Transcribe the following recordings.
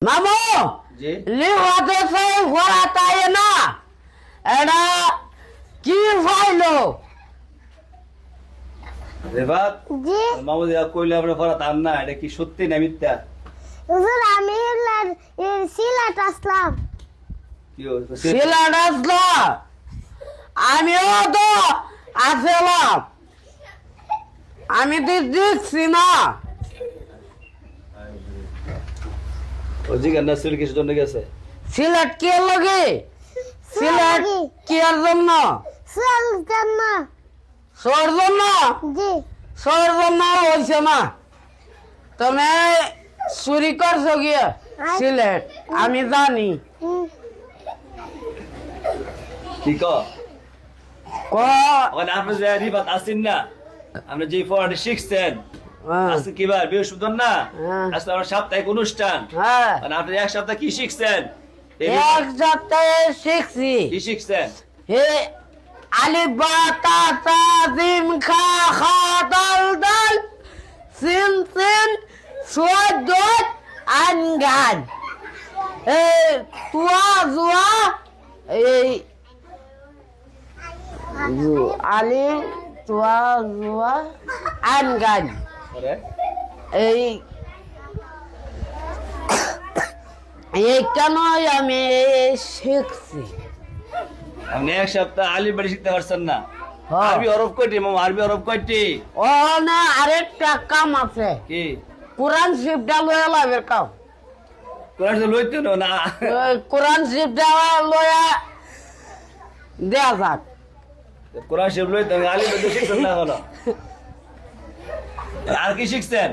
মামু জি লিওয়াতে সেই ফরাতায় না এটা কি ফাইলো রেবাত জি মামুদি কইলে আমরা ফরাত আর না এটা কি সত্যি না মিথ্যা হুজুর আমি সিলেট আসলাম। কি হইছে সিলেট আসলো আমিও তো আসলাম আমি তো দেখছি না ও জিগান না সিল কিছু জন্য গেছে সিলেট কে লাগে সিলেট কি এর জন্য চল জান্না সোর জন্য জি সোর জন্য হয়েছে না তুমি চুরি করছো গিয়ে সিলেট আমি জানি হুম, কি ক ক ওখানে আপনি যে রিবাত আসেন না আমরা যে ফরাটি শিখছেন আজকে কি বার বৃহস্পতিবার না হ্যাঁ। আজকে আমার সাপ্তাহিক অনুষ্ঠান হ্যাঁ মানে আপনি এক সপ্তাহ কি শিখছেন এক সপ্তাহে শিখছি কি শিখছেন হে আলিফ বা তা তা জিম খা খা দাল দাল সিন সিন সোয়াদ দোত আন গান এই তুয়া জুয়া এই আলিফ তুয়া জুয়া আন গান আরে এই কেনই আমি শিখছি আপনি এক সপ্তাহ আলিফ বাড়ি শিখতে পারছেন না হ্যাঁ। আরবি হরফ কয়টি মামা আরবি হরফ কয়টি ও না আরেকটা কাম আছে কি কোরআন শিবটা লয়া লাভের কাম কোরআন শরীফ লইতে না ওই কোরআন শিবটা লয়া দেয়া যাক কোরআন শরীফ লইতে আলিফ বাড়ি শিখছেন না হলো আর কি শিখছেন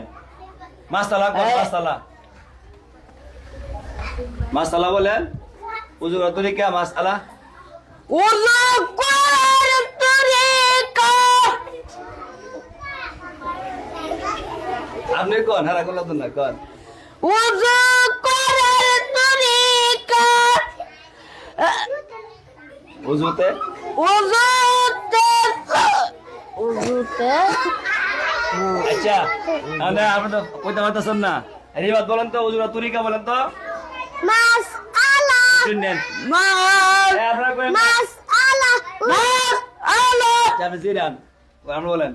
মাসালা কোন মাসালা মাসালা বলেন উজু করার তরিকা মাসালা উযু করার তরিকা আপনি কোন হারা করলাম না কোন উযু করার তরিকা উজুতে উযুতে আচ্ছা তাহলে আপনি তো কইতে পারতেছেন না রিবাত বলেন তো উজু করার তরিকা বলেন তো মাস আলা শুনেন মাস আপনারা কইেন মাস আলা মাস আলো আপনি জিরান আপনি বলেন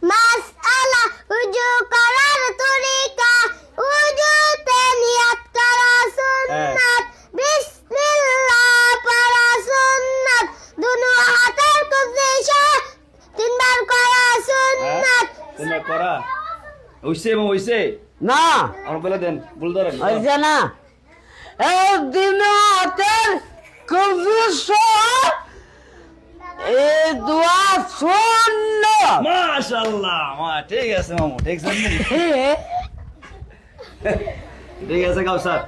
মাস আলা উজু করার তরিকা উজুতে নিয়াত করা সুন্নাত বিসমিল্লাহ পড়া সুন্নাত দুনো হাতের কুবজা তিনবার করা সুন্নাত তোমরা করা হইছে এবং হইছে না আমার বলে দেন বল ধরেন হয়েছে না এই দিনের এই দোয়া শূন্য মাশাআল্লাহ ঠিক আছে মামু ঠিক আছে ঠিক আছে কাউসার